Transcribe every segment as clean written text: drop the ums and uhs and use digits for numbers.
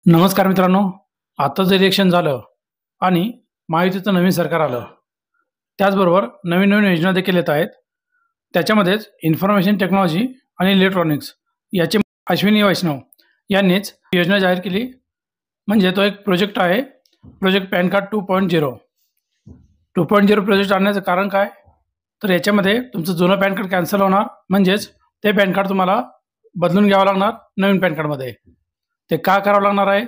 नमस्कार मित्रांनो. आताच इलेक्शन झालं आणि महायुतीचं नवीन सरकार आलं. त्याचबरोबर नवीन नवीन योजना देखील येत आहेत. त्याच्यामध्येच इन्फॉर्मेशन टेक्नॉलॉजी आणि इलेक्ट्रॉनिक्स याचे अश्विनी वैष्णव यांनीच योजना जाहीर केली. म्हणजे तो एक प्रोजेक्ट आहे, प्रोजेक्ट पॅन कार्ड 2.0. 2.0 प्रोजेक्ट आणण्याचं कारण काय, तर याच्यामध्ये तुमचं जुनं पॅन कार्ड कॅन्सल होणार, म्हणजेच ते पॅन कार्ड तुम्हाला बदलून घ्यावं लागणार नवीन पॅन कार्डमध्ये. ते का करावं लागणार आहे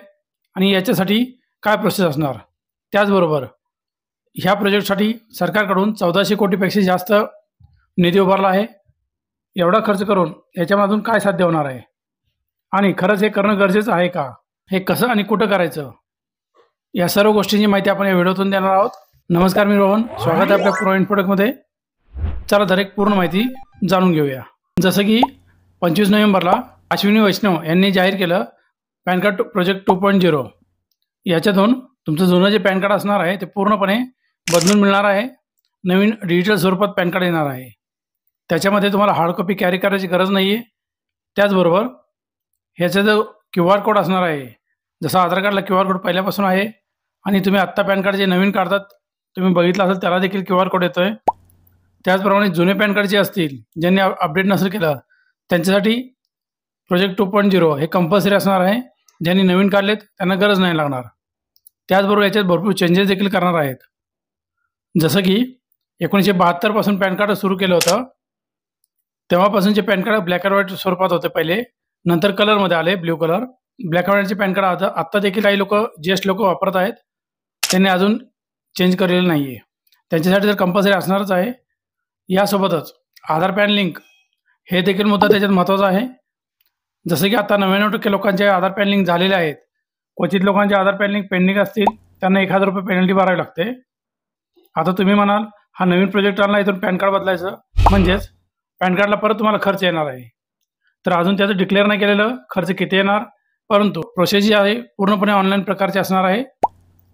आणि याच्यासाठी काय प्रोसेस असणार. त्याचबरोबर ह्या प्रोजेक्टसाठी सरकारकडून 1400 कोटीपेक्षा जास्त निधी उभारला आहे. एवढा खर्च करून याच्यामधून काय साध्य होणार आहे आणि खरंच हे करणं गरजेचं आहे का, हे कसं आणि कुठं करायचं, या सर्व गोष्टींची माहिती आपण या व्हिडिओतून देणार आहोत. नमस्कार, मी रोहन. स्वागत आहे आपल्या प्रो इन्फोटेकमध्ये. चला तर एक पूर्ण माहिती जाणून घेऊया. जसं की 25 नोव्हेंबरला अश्विनी वैष्णव यांनी जाहीर केलं पॅन कार्ड प्रोजेक्ट 2.0. याच्यातून तुमचं जुनं जे पॅन कार्ड असणार आहे ते पूर्णपणे बदलून मिळणार आहे. नवीन डिजिटल स्वरूपात पॅन कार्ड येणार आहे. त्याच्यामध्ये तुम्हाला हार्ड कॉपी कॅरी करायची गरज नाही आहे. त्याचबरोबर ह्याचा जो QR कोड असणार आहे, जसं आधार कार्डला QR कोड पहिल्यापासून आहे आणि तुम्ही आत्ता पॅन कार्ड जे नवीन काढतात तुम्ही बघितलं असेल त्याला देखील QR कोड येतो आहे. त्याचप्रमाणे जुने पॅन कार्ड जे असतील, ज्यांनी अपडेट नसेल केलं, त्यांच्यासाठी प्रोजेक्ट 2.0 हे कंपल्सरी असणार आहे. ज्यांनी नवीन काढलेत त्यांना गरज नाही लागणार. त्याचबरोबर याच्यात भरपूर चेंजेस देखील करणार आहेत. जसं की 1972 पासून पॅन कार्ड सुरू केलं होतं. तेव्हापासूनचे PAN card black and white स्वरूपात होते पहिले, नंतर कलरमध्ये आले, ब्ल्यू कलर. ब्लॅक अँड व्हाईटचे पॅन कार्ड आत्ता देखील काही लोक, ज्येष्ठ लोक वापरत आहेत. त्यांनी अजून चेंज केलेलं नाही आहे. त्यांच्यासाठी तर कंपल्सरी असणारच आहे. यासोबतच आधार पॅन लिंक हे देखील मुद्दा त्याच्यात महत्त्वाचा आहे. जसं की आता 99% लोकांचे आधार पॅन लिंक झालेले आहेत. क्वचित लोकांचे आधार पॅन लिंक पेंडिंग असतील, त्यांना ₹1000 पेनल्टी भरावी लागते. आता तुम्ही म्हणाल हा नवीन प्रोजेक्ट आणला, इथून पॅन कार्ड बदलायचं, म्हणजेच पॅन कार्डला परत तुम्हाला खर्च येणार आहे. तर अजून त्याचं डिक्लेअर नाही केलेलं खर्च किती येणार, परंतु प्रोसेस जी आहे पूर्णपणे ऑनलाईन प्रकारची असणार आहे.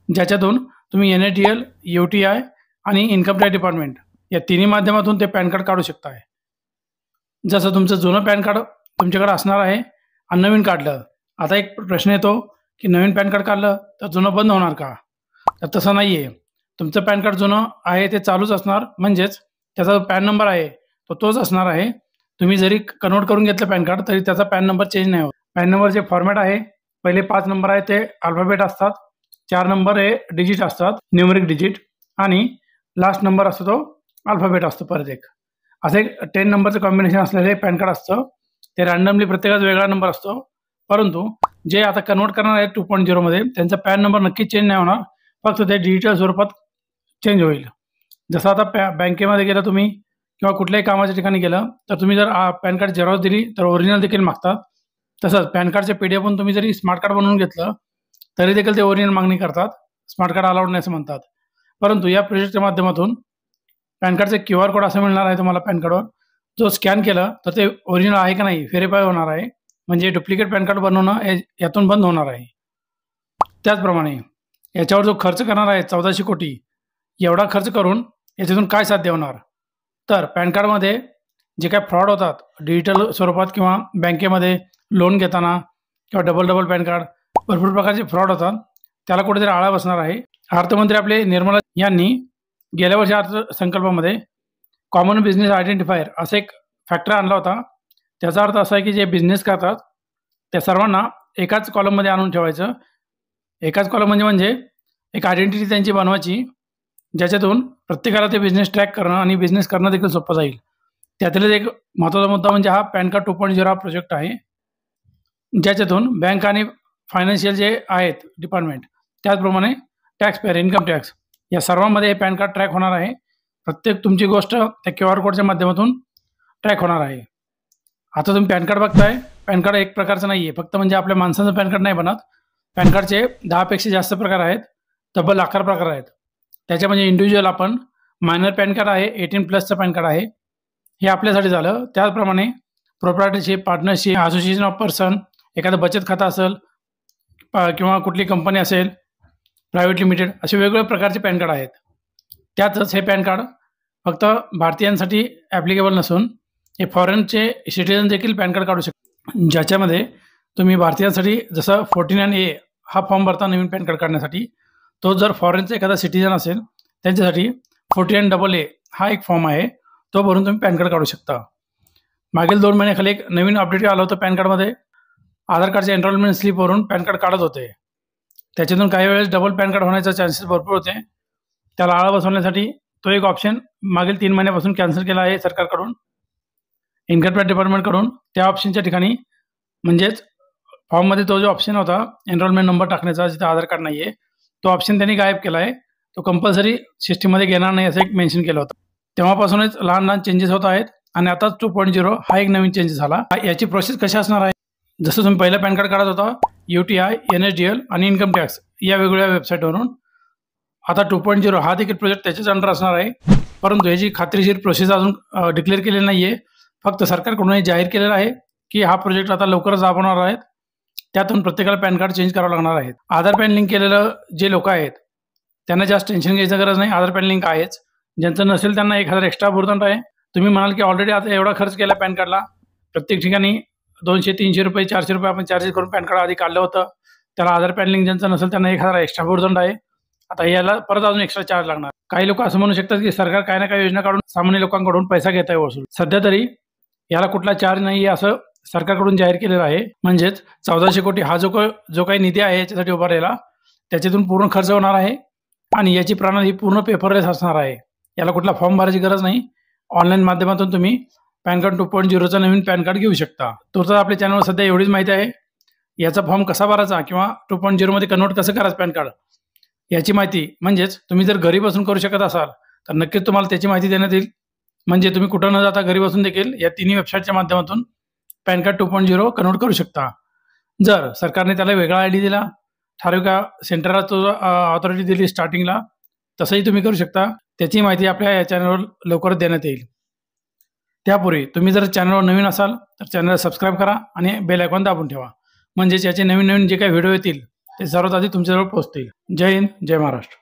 ज्याच्यातून तुम्ही NATL, UTI आणि इन्कम टॅक्स डिपार्टमेंट या तिन्ही माध्यमातून ते पॅन कार्ड काढू शकताय. जसं तुमचं जुनं पॅन कार्ड तुमच्याकडे असणार आहे आणि नवीन काढलं. आता एक प्रश्न येतो की नवीन पॅन कार्ड काढलं तर जुनं बंद होणार का, तर तसं नाही आहे. तुमचं पॅन कार्ड जुनं आहे ते चालूच असणार, म्हणजेच त्याचा जो पॅन नंबर आहे तो तोच असणार आहे. तुम्ही जरी कन्वर्ट करून घेतलं पॅन कार्ड तरी त्याचा पॅन नंबर चेंज नाही होत. पॅन नंबरचे फॉर्मॅट आहे, पहिले 5 नंबर आहे ते अल्फाबेट असतात, 4 नंबर हे डिजिट असतात, न्यूमरिक डिजिट, आणि लास्ट नंबर असतो तो अल्फाबेट असतो परत एक. असं एक 10 नंबरचं कॉम्बिनेशन असलेलं पॅन कार्ड असतं. ते रॅन्डमली प्रत्येकाचा वेगळा नंबर असतो. परंतु जे आता कन्वर्ट करणार आहेत 2.0 मध्ये, त्यांचा पॅन नंबर नक्कीच चेंज नाही होणार, फक्त ते डिजिटल स्वरूपात चेंज होईल. जसं आता बँकेमध्ये गेलं तुम्ही किंवा कुठल्याही कामाच्या ठिकाणी गेलं तर तुम्ही जर पॅन कार्ड झेरॉक्स दिली तर ओरिजिनल देखील मागतात. तसंच पॅन कार्डचे PDF पण तुम्ही जरी स्मार्ट कार्ड बनवून घेतलं तरी देखील ते ओरिजिनल मागणी करतात. स्मार्ट कार्ड अलाउड नाही असं म्हणतात. परंतु या प्रोजेक्टच्या माध्यमातून पॅन कार्डचे QR कोड असं मिळणार आहे तुम्हाला पॅन कार्डवर, जो स्कॅन केलं तर ते ओरिजिनल आहे का नाही व्हेरीफाय होणार आहे. म्हणजे डुप्लिकेट पॅन कार्ड बनवणं यातून बंद होणार आहे. त्याचप्रमाणे याच्यावर जो खर्च करणार आहे 1400 कोटी, एवढा खर्च करून याच्यातून काय साध्य होणार, तर पॅन कार्डमध्ये जे काय फ्रॉड होतात डिजिटल स्वरूपात किंवा बँकेमध्ये लोन घेताना किंवा डबल पॅन कार्ड, भरपूर प्रकारचे फ्रॉड होतात, त्याला कुठेतरी आळा बसणार आहे. अर्थमंत्री आपले निर्मला यांनी गेल्या वर्षी अर्थसंकल्पामध्ये कॉमन बिझनेस आयडेंटिफायर असं एक फॅक्टर आणला होता. त्याचा अर्थ असा आहे की जे बिझनेस करतात त्या सर्वांना एकाच कॉलममध्ये आणून ठेवायचं. एकाच कॉलम म्हणजे एक आयडेंटिटी त्यांची बनवायची, ज्याच्यातून प्रत्येकाला ते बिझनेस ट्रॅक करणं आणि बिझनेस करणं देखील सोपं जाईल. त्यातलेच एक महत्त्वाचा मुद्दा म्हणजे हा पॅन कार्ड 2.0 हा प्रोजेक्ट आहे, ज्याच्यातून बँक आणि फायनान्शियल जे आहेत डिपार्टमेंट, त्याचप्रमाणे टॅक्स पेअर, इन्कम टॅक्स, या सर्वांमध्ये हे पॅन कार्ड ट्रॅक होणार आहे. प्रत्येक तुमची गोष्ट त्या QR कोडच्या माध्यमातून ट्रॅक होणार आहे. आता तुम्ही पॅन कार्ड बघताय, पॅन कार्ड एक प्रकारचं नाही आहे फक्त, म्हणजे आपल्या माणसाचं पॅन कार्ड नाही बनत. पॅन कार्डचे 10पेक्षा जास्त प्रकार आहेत, तब्बल 11 प्रकार आहेत. त्याच्या म्हणजे इंडिव्हिज्युअल आपण मायनर पॅन कार्ड आहे, 18+चं पॅन कार्ड आहे, हे आपल्यासाठी झालं. त्याचप्रमाणे प्रोप्रायटरशिप, पार्टनरशिप, असोसिएशन ऑफ पर्सन, एखादं बचत खातं असेल किंवा कुठली कंपनी असेल, प्रायव्हेट लिमिटेड, असे वेगवेगळ्या प्रकारचे पॅन कार्ड आहेत. त्यातच हे पॅन कार्ड फक्त भारतीयांसाठी ॲप्लिकेबल नसून हे फॉरेनचे सिटिझन देखील पॅन कार्ड काढू शकतात, ज्याच्यामध्ये तुम्ही भारतीयांसाठी जसं 49A हा फॉर्म भरता नवीन पॅन कार्ड काढण्यासाठी. तो जर फॉरेनचा एखादा सिटिझन असेल त्यांच्यासाठी 49AA हा एक फॉर्म आहे. तो भरून तुम्ही पॅन कार्ड काढू शकता. मागील 2 महिन्याखाली एक नवीन अपडेट आलं होतं पॅन कार्डमध्ये. आधार कार्डचे एनरोलमेंट स्लिपवरून पॅन कार्ड काढत होते. त्याच्यातून काही वेळेस डबल पॅन कार्ड होण्याचा चान्सेस भरपूर होते. त्याला आळा बसवण्यासाठी तो एक ऑप्शन मागील 3 महिन्यापासून कॅन्सल केला आहे सरकारकडून, इन्कम टॅक्स डिपार्टमेंटकडून. त्या ऑप्शनच्या ठिकाणी म्हणजेच फॉर्ममध्ये तो जो ऑप्शन होता एनरोलमेंट नंबर टाकण्याचा जिथे आधार कार्ड नाही आहे, तो ऑप्शन त्यांनी गायब केला आहे. तो कंपल्सरी सिस्टीममध्ये घेणार नाही असं एक मेन्शन केलं होतं. तेव्हापासूनच लहान लहान चेंजेस होत आहेत आणि आता 2.0 हा एक नवीन चेंजेस झाला. याची प्रोसेस कशी असणार आहे? जसं तुम्ही पहिलं पॅन कार्ड काढत होता UTI, NSDL आणि इन्कम टॅक्स या वेगवेगळ्या वेबसाईटवरून, आता 2.0 हा देखील प्रोजेक्ट त्याच्याच अंडर असणार आहे. परंतु याची खात्रीशीर प्रोसेस अजून डिक्लेअर केलेली नाही आहे. फक्त सरकारकडून हे जाहीर केलेलं आहे की हा प्रोजेक्ट आता लवकरच राबवणार आहेत. त्यातून प्रत्येकाला पॅन कार्ड चेंज करावं लागणार आहे. आधार पॅन लिंक केलेलं जे लोक आहेत त्यांना जास्त टेन्शन घ्यायची गरज नाही. आधार पॅन लिंक आहेच. ज्यांचं नसेल त्यांना 1000 एक्स्ट्रा भुर्दंड आहे. तुम्ही म्हणाल की ऑलरेडी आता एवढा खर्च केला पॅन कार्डला, प्रत्येक ठिकाणी 200-300 रुपये 400 रुपये आपण चार्जेस करून पॅन कार्ड आधी काढलं होतं. त्याला आधार पॅन लिंक ज्यांचं नसेल त्यांना 1000 एक्स्ट्रा भुर्दंड आहे. आता याला परत अजून एक्स्ट्रा चार्ज लागणार. काही लोक असं म्हणू शकतात की सरकार काही ना काही योजना काढून सामान्य लोकांकडून पैसा घेत आहे वसूल. सध्या तरी याला कुठला चार्ज नाही आहे असं सरकारकडून जाहीर केलेलं आहे. म्हणजेच 1400 कोटी हा जो काही निधी आहे याच्यासाठी उभारलेला, त्याच्यातून पूर्ण खर्च होणार आहे आणि याची प्रणाली पूर्ण पेपरलेस असणार आहे. याला कुठला फॉर्म भरायची गरज नाही. ऑनलाईन माध्यमातून तुम्ही पॅन कार्ड 2.0चा नवीन पॅन कार्ड घेऊ शकता. तर आपल्या चॅनलवर सध्या एवढीच माहिती आहे. याचा फॉर्म कसा भरायचा किंवा 2.0मध्ये कन्वर्ट कसं करायचं पॅन कार्ड याची माहिती, म्हणजेच तुम्ही जर घरी बसून करू शकत असाल तर नक्कीच तुम्हाला त्याची माहिती देण्यात येईल. म्हणजे तुम्ही कुठं न जाता घरी बसून देखील या तिन्ही वेबसाईटच्या माध्यमातून पॅन कार्ड 2.0 कन्वर्ट करू शकता. जर सरकारने त्याला वेगळा ID दिला, ठराविक सेंटरला तो ऑथॉरिटी दिली स्टार्टिंगला, तसंही तुम्ही करू शकता. त्याची माहिती आपल्या या चॅनलवर लवकरच देण्यात येईल. त्यापूर्वी तुम्ही जर चॅनलवर नवीन असाल तर चॅनलला सबस्क्राईब करा आणि बेल आयकॉन दाबून ठेवा. म्हणजेच याचे नवीन नवीन जे काही व्हिडिओ येतील ते सर्वात आधी तुमच्याजवळ पोहोचतील. जय हिंद, जय महाराष्ट्र.